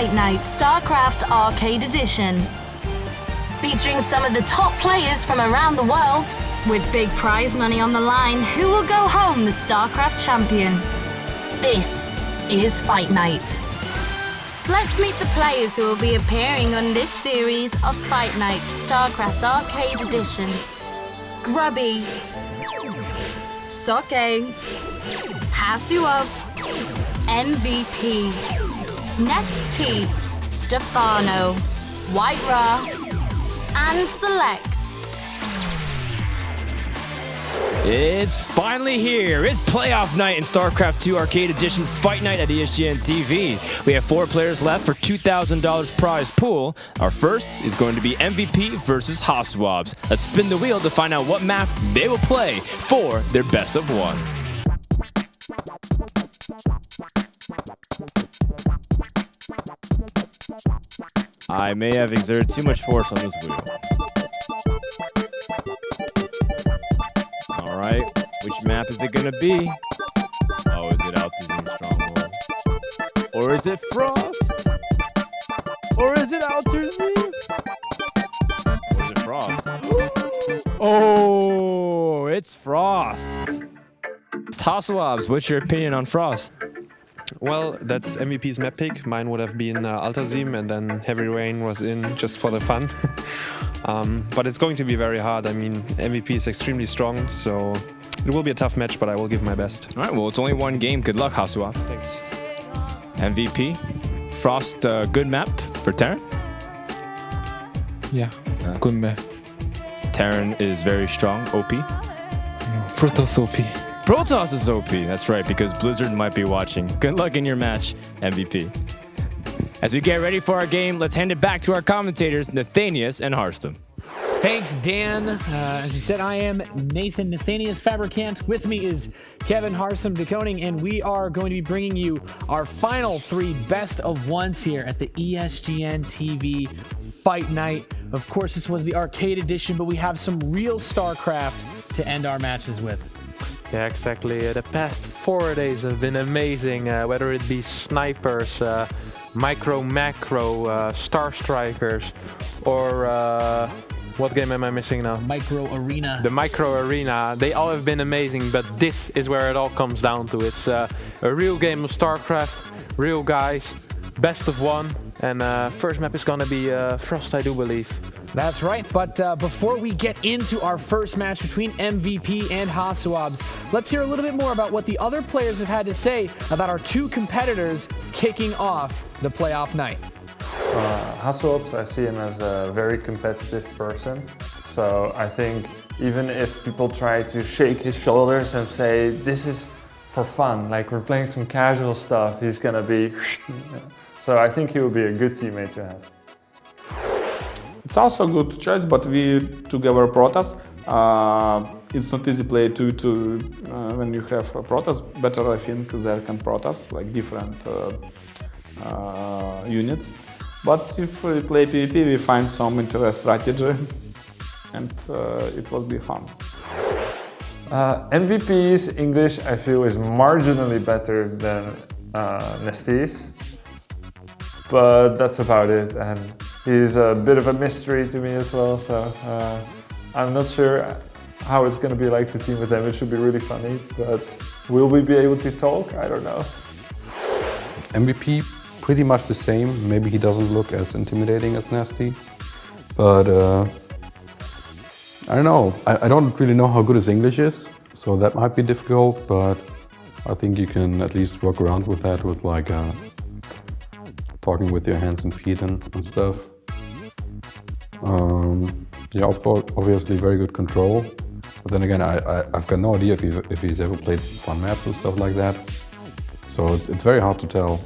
Fight Night StarCraft Arcade Edition. Featuring some of the top players from around the world, with big prize money on the line, who will go home the StarCraft champion? This is Fight Night. Let's meet the players who will be appearing on this series of Fight Night StarCraft Arcade Edition. Grubby, Soke, Hasuobs, MVP, Nesty, Stefano, White Ra, and Select. It's finally here. It's playoff night in StarCraft 2 Arcade Edition Fight Night at ESGN TV. We have 4 players left for $2,000 prize pool. Our first is going to be MVP versus Hasuobs. Let's spin the wheel to find out what map they will play for their best of 1. I may have exerted too much force on this wheel. Alright, which map is it gonna be? Oh, is it Altazine Stronghold? Or is it Frost? Or is it Altazine? Or is it Frost? Oh, it's Frost! Hasuobs, what's your opinion on Frost? Well, that's MVP's map pick. Mine would have been Altazim, and then Heavy Rain was in just for the fun. But it's going to be very hard. I mean, MVP is extremely strong, so it will be a tough match, but I will give my best. All right, well, it's only one game. Good luck, Hasuobs. Thanks. MVP. Frost, good map for Terran? Yeah, good map. Terran is very strong, OP. No, Protoss OP. Protoss is OP, that's right, because Blizzard might be watching. Good luck in your match, MVP. As we get ready for our game, let's hand it back to our commentators, Nathanius and Harstam. Thanks, Dan. As you said, I am Nathan Nathanius Fabricant. With me is Kevin Harstam Deconing, and we are going to be bringing you our final 3 best of ones here at the ESGN TV Fight Night. Of course, this was the arcade edition, but we have some real StarCraft to end our matches with. Yeah, exactly. The past 4 days have been amazing, whether it be snipers, macro, star strikers, or what game am I missing now? Micro Arena. The Micro Arena. They all have been amazing, but this is where it all comes down to. It's a real game of StarCraft, real guys, best of 1, and first map is gonna be Frost, I do believe. That's right, but before we get into our first match between MVP and Hasuobs, let's hear a little bit more about what the other players have had to say about our 2 competitors kicking off the playoff night. Hasuobs, I see him as a very competitive person, so I think even if people try to shake his shoulders and say this is for fun, like we're playing some casual stuff, he's gonna be so I think he will be a good teammate to have. It's also a good choice, but we together Protoss. It's not easy play to when you have a Protoss. Better I think there can Protoss, like different units. But if we play PvP, we find some interest strategy, and it will be fun. MVP's English, I feel, is marginally better than Nesty's, but that's about it. And he's a bit of a mystery to me as well, so I'm not sure how it's going to be like to team with him. It should be really funny, but will we be able to talk? I don't know. MVP, pretty much the same. Maybe he doesn't look as intimidating as Nasty, but I don't know. I don't really know how good his English is, so that might be difficult, but I think you can at least work around with that with like talking with your hands and feet and stuff. Yeah, obviously very good control, but then again, I've got no idea if he's ever played fun maps and stuff like that, so it's very hard to tell.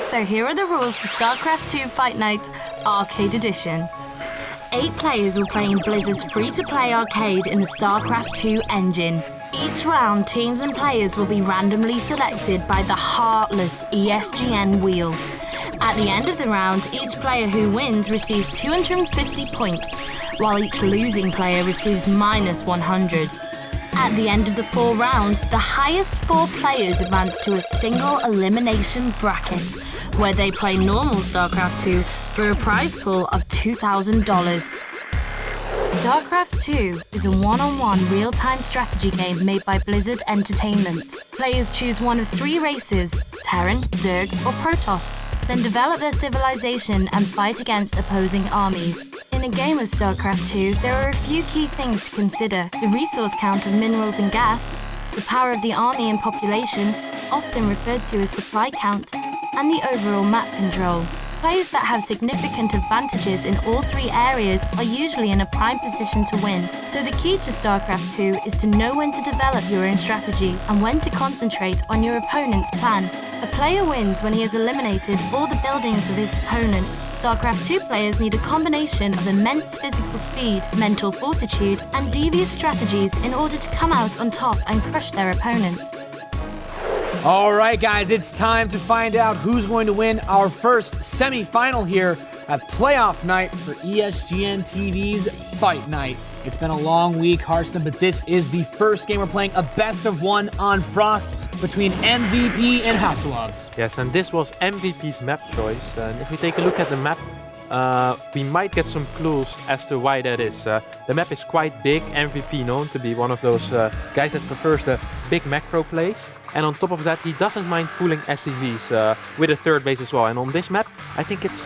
So here are the rules for StarCraft 2 Fight Night Arcade Edition. 8 players will play in Blizzard's free-to-play arcade in the StarCraft 2 engine. Each round, teams and players will be randomly selected by the heartless ESGN wheel. At the end of the round, each player who wins receives 250 points, while each losing player receives minus 100. At the end of the 4 rounds, the highest 4 players advance to a single elimination bracket, where they play normal StarCraft 2 for a prize pool of $2,000. StarCraft 2 is a one-on-one real-time strategy game made by Blizzard Entertainment. Players choose one of 3 races, Terran, Zerg, or Protoss, then develop their civilization and fight against opposing armies. In a game of StarCraft 2, there are a few key things to consider: the resource count of minerals and gas, the power of the army and population, often referred to as supply count, and the overall map control. Players that have significant advantages in all 3 areas are usually in a prime position to win. So the key to StarCraft 2 is to know when to develop your own strategy and when to concentrate on your opponent's plan. A player wins when he has eliminated all the buildings of his opponent. StarCraft 2 players need a combination of immense physical speed, mental fortitude, and devious strategies in order to come out on top and crush their opponent. All right, guys, it's time to find out who's going to win our first semi-final here at playoff night for ESGN TV's Fight Night. It's been a long week, Harston, but this is the first game we're playing, a best of 1 on Frost between MVP and Hasselhoffs. Yes, and this was MVP's map choice. And if we take a look at the map, we might get some clues as to why that is. The map is quite big, MVP known to be one of those guys that prefers the big macro plays. And on top of that, he doesn't mind pulling SCVs with a third base as well. And on this map, I think it's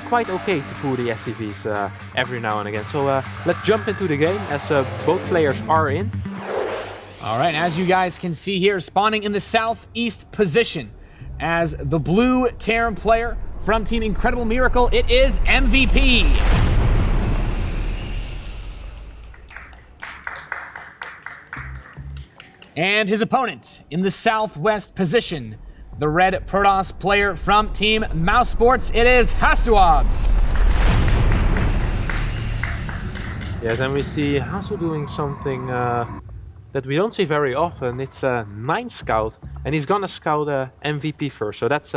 quite okay to pull the SCVs every now and again. So let's jump into the game as both players are in. All right, as you guys can see here, spawning in the southeast position as the blue Terran player from Team Incredible Miracle, it is MVP. And his opponent in the southwest position, the red Protoss player from Team Mouse Sports, it is Hasselhoffs. Yes, and we see Hassel doing something that we don't see very often. It's a 9 scout, and he's gonna scout MVP first. So that's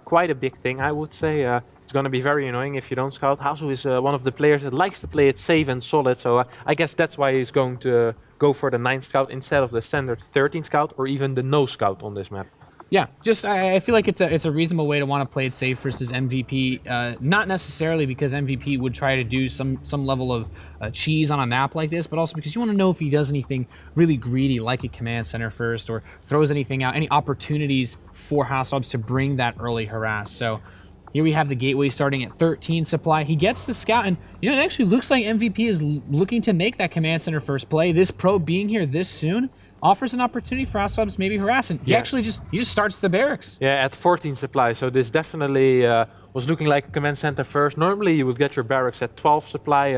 quite a big thing, I would say. It's gonna be very annoying if you don't scout. Hassel is one of the players that likes to play it safe and solid. So I guess that's why he's going to go for the 9 scout instead of the standard 13 scout or even the no scout on this map. Yeah, just I feel like it's a reasonable way to want to play it safe versus MVP. Not necessarily because MVP would try to do some level of cheese on a map like this, but also because you want to know if he does anything really greedy, like a command center first, or throws anything out, any opportunities for Hasselhoffs to bring that early harass. So here we have the gateway starting at 13 supply. He gets the scout, and you know, it actually looks like MVP is looking to make that command center first play. This probe being here this soon offers an opportunity for Hasselhoffs maybe harassing. He actually just starts the barracks. Yeah, at 14 supply. So this definitely was looking like a command center first. Normally you would get your barracks at 12 supply,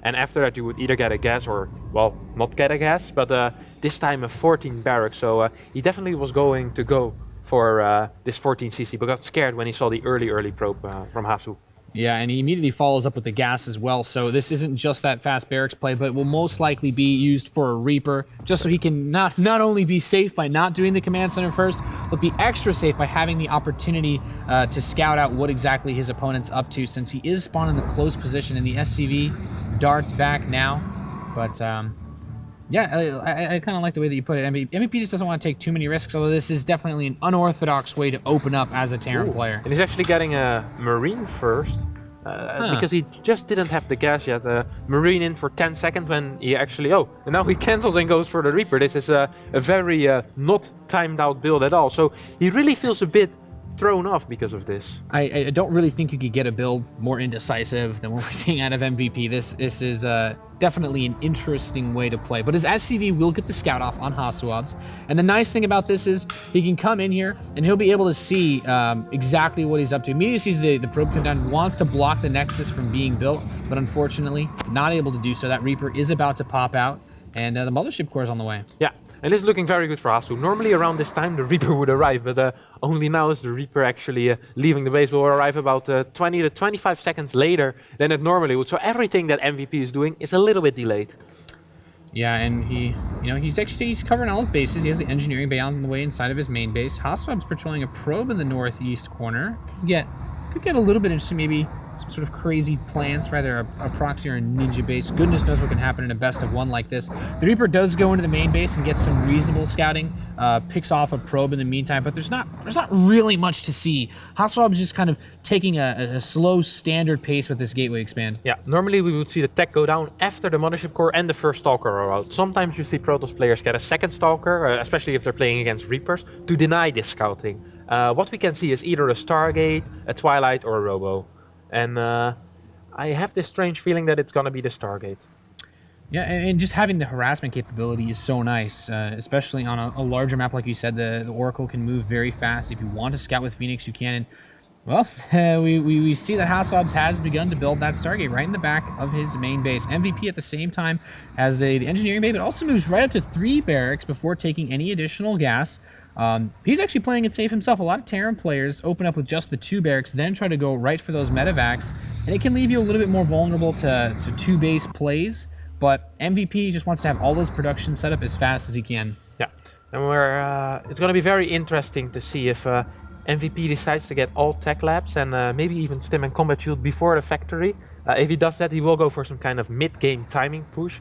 and after that you would either get a gas or, well, not get a gas. But this time a 14 barracks. So he definitely was going to go for this 14 CC, but got scared when he saw the early probe from Hasu. Yeah, and he immediately follows up with the gas as well. So this isn't just that fast barracks play, but will most likely be used for a Reaper, just so he can not only be safe by not doing the command center first, but be extra safe by having the opportunity to scout out what exactly his opponent's up to, since he is spawned in the close position, and the SCV darts back now. But yeah, I kind of like the way that you put it. MVP just doesn't want to take too many risks, although this is definitely an unorthodox way to open up as a Terran player. And he's actually getting a Marine first, because he just didn't have the gas yet. Marine in for 10 seconds when he actually, and now he cancels and goes for the Reaper. This is a very not timed out build at all. So he really feels a bit thrown off because of this. I don't really think you could get a build more indecisive than what we're seeing out of MVP. This is definitely an interesting way to play. But his SCV will get the scout off on Hasselhoffs. And the nice thing about this is he can come in here and he'll be able to see exactly what he's up to. Immediately sees the probe come down, wants to block the Nexus from being built, but unfortunately not able to do so. That Reaper is about to pop out, and the Mothership Core is on the way. Yeah. And it's looking very good for Hasu. Normally around this time the Reaper would arrive, but only now is the Reaper actually leaving the base. Will arrive about 20 to 25 seconds later than it normally would. So everything that MVP is doing is a little bit delayed. Yeah, and he's covering all his bases. He has the engineering bay on the way inside of his main base. Hasselhoffs patrolling a probe in the northeast corner. Could get a little bit into maybe some sort of crazy plans for either a proxy or a ninja base. Goodness knows what can happen in a best of one like this. The Reaper does go into the main base and gets some reasonable scouting, picks off a probe in the meantime, but there's not really much to see. Hasselhoff's just kind of taking a slow standard pace with this gateway expand. Yeah, normally we would see the tech go down after the Mothership Core and the first Stalker are out. Sometimes you see Protoss players get a second Stalker, especially if they're playing against Reapers, to deny this scouting. What we can see is either a Stargate, a Twilight, or a Robo. And I have this strange feeling that it's going to be the Stargate. Yeah, and just having the harassment capability is so nice, especially on a larger map, like you said. The Oracle can move very fast. If you want to scout with Phoenix, you can. And, well, we see that Hasselhoff has begun to build that Stargate right in the back of his main base. MVP at the same time as the engineering bay, but also moves right up to 3 barracks before taking any additional gas. He's actually playing it safe himself. A lot of Terran players open up with just the 2 barracks, then try to go right for those medevacs, and it can leave you a little bit more vulnerable to 2 base plays. But MVP just wants to have all his production set up as fast as he can. Yeah, and it's going to be very interesting to see if MVP decides to get all tech labs and maybe even stim and combat shield before the factory. If he does that, he will go for some kind of mid-game timing push,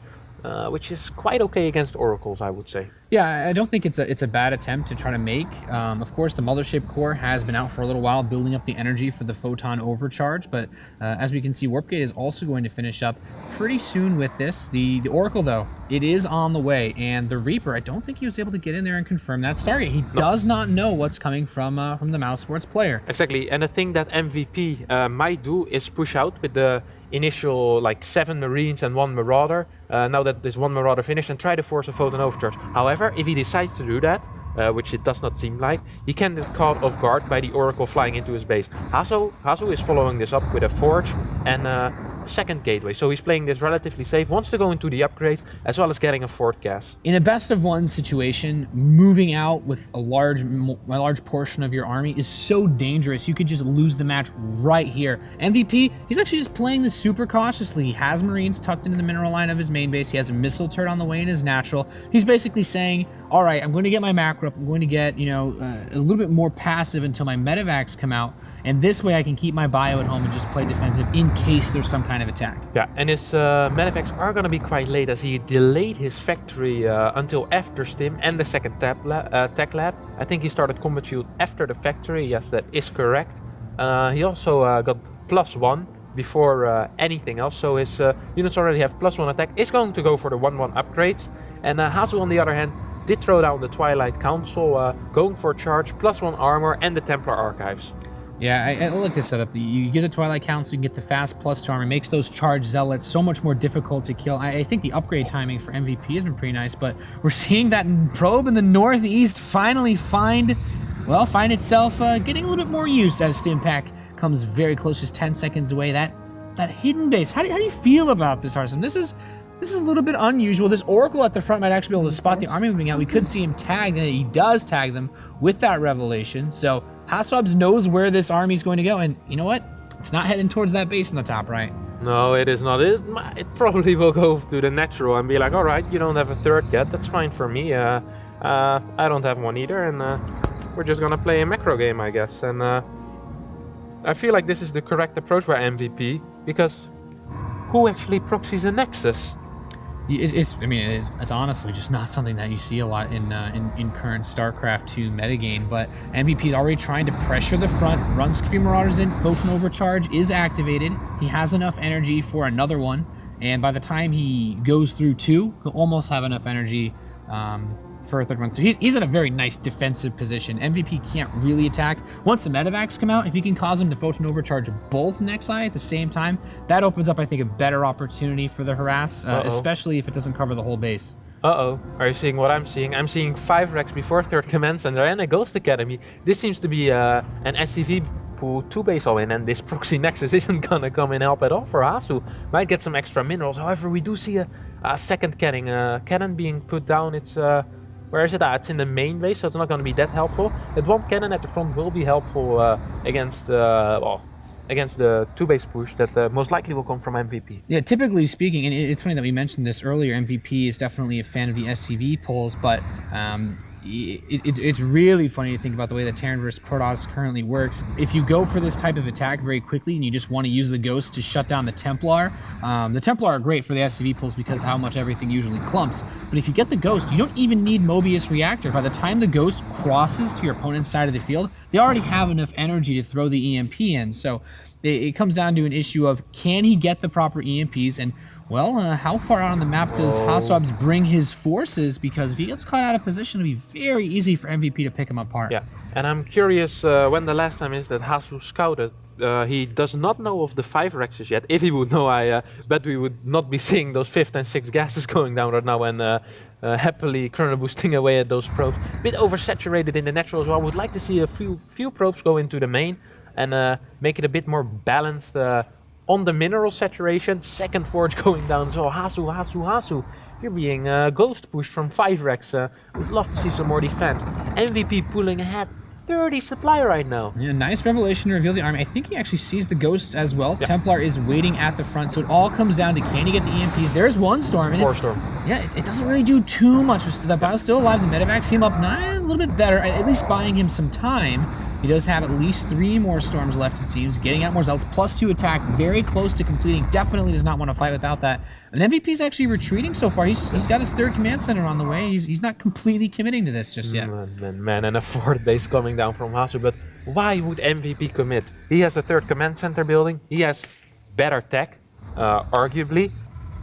which is quite okay against Oracles, I would say. Yeah, I don't think it's a bad attempt to try to make. Of course, the Mothership Core has been out for a little while, building up the energy for the Photon Overcharge, but as we can see, Warpgate is also going to finish up pretty soon with this. The Oracle, though, it is on the way, and the Reaper, I don't think he was able to get in there and confirm that Stargate. He does not know what's coming from the Mouse Sports player. Exactly, and the thing that MVP might do is push out with the initial 7 Marines and 1 Marauder, now that this 1 Marauder finished, and try to force a Photon Overcharge. However, if he decides to do that, which it does not seem like, he can get caught off guard by the Oracle flying into his base. Hasu is following this up with a Forge and a second gateway, so he's playing this relatively safe, wants to go into the upgrade, as well as getting a fourth gas. In a best of one situation, moving out with a large portion of your army is so dangerous. You could just lose the match right here. MVP, he's actually just playing this super cautiously. He has Marines tucked into the mineral line of his main base. He has a missile turret on the way in his natural. He's basically saying, all right, I'm going to get my macro up. I'm going to get, a little bit more passive until my medevacs come out. And this way I can keep my bio at home and just play defensive in case there's some kind of attack. Yeah, and his medevacs are going to be quite late, as he delayed his factory until after Stim and the second tech lab. I think he started combat shield after the factory. Yes, that is correct. He also got +1 before anything else, so his units already have +1 attack. Is going to go for the 1-1 upgrades. And Hasu, on the other hand, did throw down the Twilight Council, going for a charge, +1 armor, and the Templar Archives. Yeah, I like this setup. You get the Twilight Council, you get the fast +2 armor. It makes those charge zealots so much more difficult to kill. I think the upgrade timing for MVP has been pretty nice, but we're seeing that probe in the northeast finally find itself getting a little bit more use as Stimpack comes very close, just 10 seconds away. That hidden base. How do you feel about this, Arsene? This is a little bit unusual. This Oracle at the front might actually be able to spot the army moving out. We could see him tagged, and he does tag them with that revelation. So Hasselhoff knows where this army is going to go, and you know what? It's not heading towards that base in the top right. No, it is not. It probably will go to the natural and be like, all right, you don't have a third yet. That's fine for me. I don't have one either, and we're just gonna play a macro game, I guess. And I feel like this is the correct approach by MVP, because who actually proxies a Nexus? It's honestly just not something that you see a lot in current StarCraft 2 metagame, but MVP is already trying to pressure the front, runs a few Marauders in, Photon Overcharge is activated, he has enough energy for another one, and by the time he goes through 2, he'll almost have enough energy for a third one. So he's in a very nice defensive position. MVP can't really attack. Once the medevacs come out, if he can cause him to Photon Overcharge both Nexi at the same time, that opens up, I think, a better opportunity for the harass, especially if it doesn't cover the whole base. Are you seeing what I'm seeing? I'm seeing 5 Rex before third commands, and they're in a Ghost Academy. This seems to be an SCV pool 2 base all in, and this proxy Nexus isn't gonna come in help at all for Hasu. Might get some extra minerals. However, we do see a second cannon being put down. It's where is it? It's in the main base, so it's not going to be that helpful. That one cannon at the front will be helpful against the 2 base push that most likely will come from MVP. Yeah, typically speaking, and it's funny that we mentioned this earlier, MVP is definitely a fan of the SCV pulls, but it's really funny to think about the way that Terran vs. Protoss currently works. If you go for this type of attack very quickly and you just want to use the Ghost to shut down the Templar are great for the SCV pulls because of how much everything usually clumps. But if you get the Ghost, you don't even need Mobius Reactor. By the time the Ghost crosses to your opponent's side of the field, they already have enough energy to throw the EMP in. So it comes down to an issue of, can he get the proper EMPs? And well, how far out on the map does Hassobs bring his forces? Because if he gets caught out of position, it'll be very easy for MVP to pick him apart. Yeah, and I'm curious when the last time is that Hasu scouted. He does not know of the 5 Rexes yet. If he would know, I bet we would not be seeing those 5th and 6th gases going down right now and happily chrono boosting away at those probes. A bit oversaturated in the natural as well. I would like to see a few probes go into the main and make it a bit more balanced. On the mineral saturation, 2nd forge going down. So Hasu, you're being ghost pushed from 5 Rex. Would love to see some more defense. MVP pulling ahead, 30 supply right now. Yeah, nice revelation to reveal the army. I think he actually sees the ghosts as well. Yeah. Templar is waiting at the front, so it all comes down to, can he get the EMPs? There's one storm. And 4 storm. Yeah, it doesn't really do too much. The Bio's still alive. The medevacs seem up a little bit better, at least buying him some time. He does have at least 3 more storms left, it seems. Getting out more zealots, +2 attack, very close to completing. Definitely does not want to fight without that. And MVP's actually retreating so far. He's got his 3rd command center on the way. He's not completely committing to this just yet. Man, and a 4th base coming down from Hasu. But why would MVP commit? He has a 3rd command center building. He has better tech, arguably.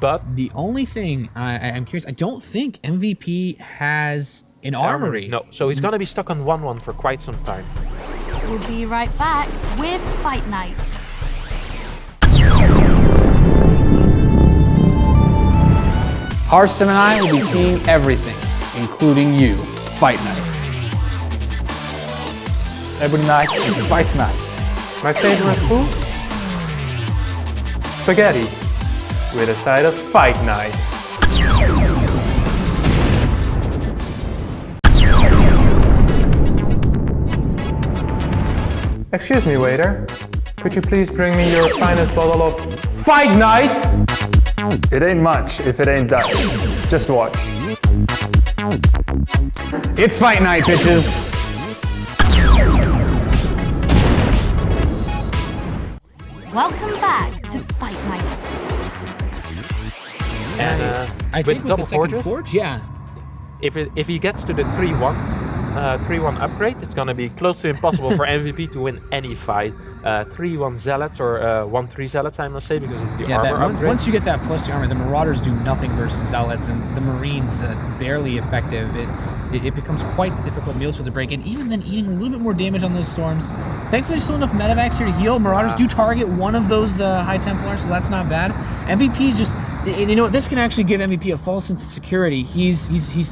But the only thing I'm curious, I don't think MVP has an armory. No, so he's gonna be stuck on 1-1 for quite some time. We'll be right back with Fight Night. Harston and I will be seeing everything, including you. Fight Night. Every night is Fight Night. My favorite food? Spaghetti with a side of Fight Night. Excuse me, waiter. Could you please bring me your finest bottle of Fight Night? It ain't much if it ain't Dutch. Just watch. It's Fight Night, bitches. Welcome back to Fight Night. And I with think with double the second forges, forge, yeah. if he gets to the 3-1 upgrade, it's gonna be close to impossible for MVP to win any fight. 3-1 zealots or 1-3 zealots, I must say, because of the armor upgrade. Once you get that plus armor, the Marauders do nothing versus zealots, and the Marines barely effective. It becomes quite difficult meals for the break, and even then eating a little bit more damage on those storms. Thankfully, there's still enough medevacs here to heal. Marauders do target one of those High Templars, so that's not bad. MVP just, you know what, this can actually give MVP a false sense of security. He's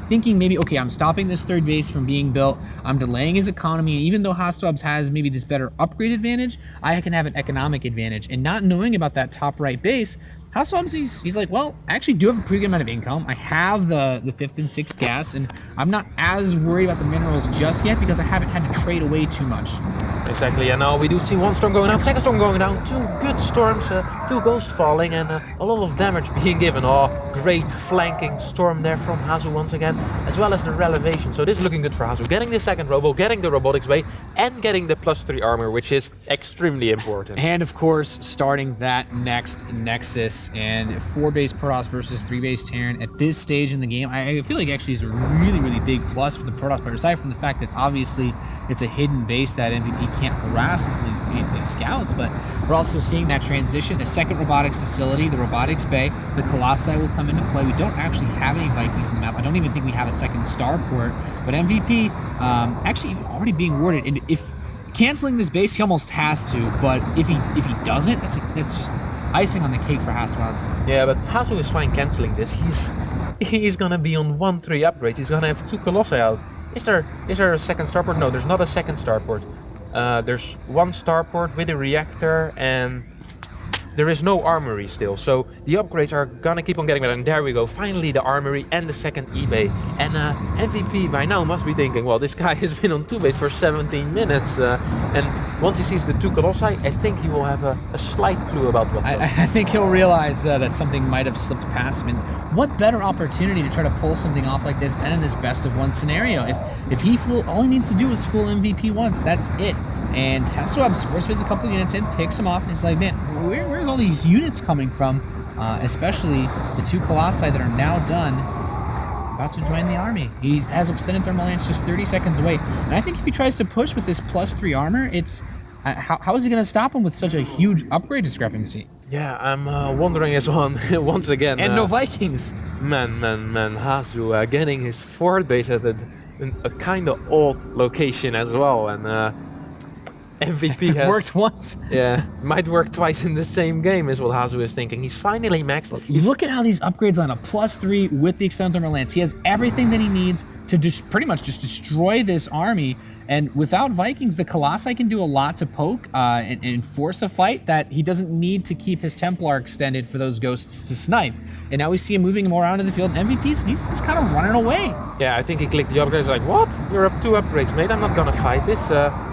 thinking maybe, okay, I'm stopping this 3rd base from being built. I'm delaying his economy, and even though Hassobs has maybe this better upgrade advantage, I can have an economic advantage. And not knowing about that top right base, Hassobs, he's like, well, I actually do have a pretty good amount of income. I have the 5th and 6th gas, and I'm not as worried about the minerals just yet because I haven't had to trade away too much. Exactly, and now we do see 1 storm going down, 2nd storm going down, 2 good storms, 2 ghosts falling, and a lot of damage being given. Oh, great flanking storm there from Hasu once again, as well as the relevation. So this is looking good for Hasu, getting the 2nd robo, getting the robotics bay, and getting the +3 armor, which is extremely important. And of course, starting that next Nexus, and 4 base Protoss versus 3 base Terran at this stage in the game, I feel like actually is a really, really big plus for the Protoss, but aside from the fact that obviously it's a hidden base that MVP can't harass until he scouts, but we're also seeing that transition, the 2nd robotics facility, the robotics bay, the Colossi will come into play. We don't actually have any Vikings on the map. I don't even think we have a 2nd starport, but MVP actually already being warded, and if canceling this base, he almost has to, but if he doesn't, that's just icing on the cake for Hassobs. Yeah, but Hasu is fine canceling this. He's gonna be on 1-3 upgrade. He's gonna have 2 Colossi out. Is there a 2nd starport? No, there's not a 2nd starport. There's 1 starport with a reactor, and there is no armory still, so the upgrades are gonna keep on getting better. And there we go, finally the armory and the second eBay. And MVP by now must be thinking, well, this guy has been on 2-base for 17 minutes, and once he sees the 2 Colossi, I think he will have a slight clue about what. I think he'll realize that something might have slipped past him. And what better opportunity to try to pull something off like this than in this best of 1 scenario? If he all he needs to do is fool MVP once, that's it. And Hasselhoff's force feeds a couple units in, picks him off, and he's like, man, where's all these units coming from? Especially the 2 Colossi that are now done, about to join the army. He has extended thermal lance just 30 seconds away. And I think if he tries to push with this +3 armor, it's how is he going to stop him with such a huge upgrade discrepancy? Yeah, I'm wondering as well, once again. And no Vikings. Man, Hasu getting his 4th base at a kind of old location as well, and MVP has worked once. Yeah, might work twice in the same game is what Hasu is thinking. He's finally maxed. Look at how these upgrades on a +3 with the extended thermal lance. He has everything that he needs to just pretty much just destroy this army. And without Vikings, the Colossi can do a lot to poke and force a fight that he doesn't need to keep his Templar extended for those ghosts to snipe. And now we see him moving more around in the field. MVP's he's kind of running away. Yeah, I think he clicked the upgrades like, what? You're up 2 upgrades, mate. I'm not gonna fight it.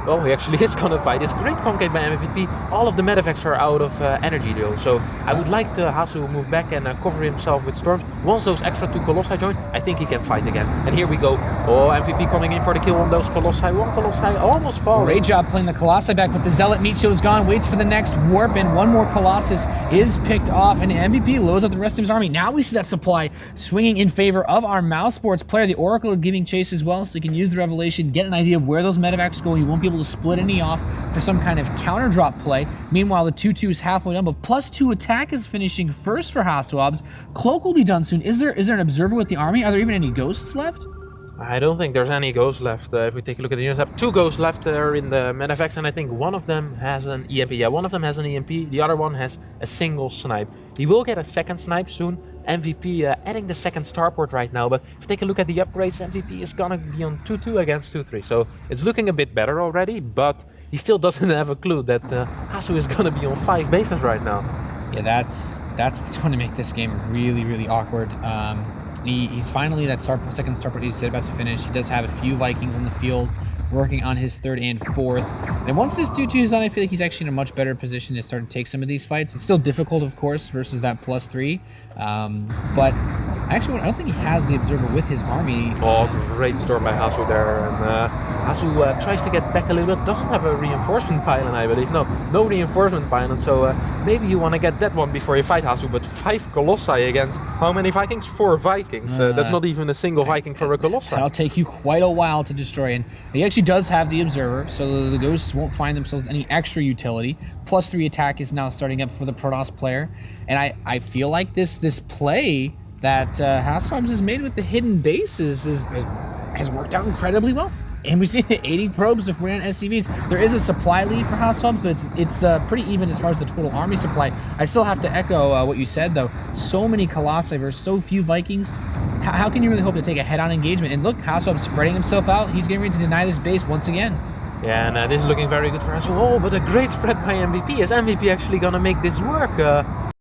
Well, he actually is gonna fight. It's great concave by MVP. All of the medevacts are out of energy though. So I would like to Hasu move back and cover himself with storms. Once those extra 2 Colossi join, I think he can fight again. And here we go. Oh, MVP coming in for the kill on those Colossi. 1 Colossi almost falling. Great job playing the Colossi back, but the Zealot meat shield is gone. Waits for the next warp, and 1 more Colossus is picked off, and MVP loads up the rest of his army. Now we see that supply swinging in favor of our Mouse Sports player. The Oracle giving chase as well, so he can use the Revelation, get an idea of where those medevacts go. He won't be able to split any off for some kind of counter drop play. Meanwhile, the 2-2 is halfway done, but +2 attack is finishing first for Hasselhoff's. Cloak will be done soon. Is there an observer with the army? Are there even any ghosts left? I don't think there's any ghosts left. If we take a look at the units, I have 2 ghosts left there in the medevacts, and I think one of them has an EMP. Yeah, one of them has an EMP, the other one has a single snipe. He will get a second snipe soon. MVP adding the second starport right now, but if we take a look at the upgrades, MVP is gonna be on 2-2 against 2-3. So it's looking a bit better already, but he still doesn't have a clue that Hasu is gonna be on 5 bases right now. Yeah, that's what's going to make this game really, really awkward. He's finally that second starport he's about to finish. He does have a few Vikings on the field working on his 3rd and 4th. And once this 2-2 is done, I feel like he's actually in a much better position to start to take some of these fights. It's still difficult, of course, versus that +3. But actually, I don't think he has the observer with his army. Oh, great storm by Hasu there. And Hasu tries to get back a little bit. Doesn't have a reinforcement pylon, I believe. No reinforcement pylon. So maybe you want to get that one before you fight Hasu. But 5 Colossi against how many Vikings? 4 Vikings. That's not even a single Viking for a Colossi. That'll take you quite a while to destroy. And he actually does have the observer, so the ghosts won't find themselves any extra utility. +3 attack is now starting up for the Protoss player. And I feel like this play that Hasselhoff has made with the hidden bases has worked out incredibly well. And we see 80 probes if we're on SCVs. There is a supply lead for Hasselhoff, but it's pretty even as far as the total army supply. I still have to echo what you said, though. So many Colossi versus so few Vikings. How can you really hope to take a head-on engagement? And look, Hasselhoff spreading himself out. He's getting ready to deny this base once again. Yeah, and this is looking very good for us. Oh, but a great spread by MVP. Is MVP actually gonna make this work?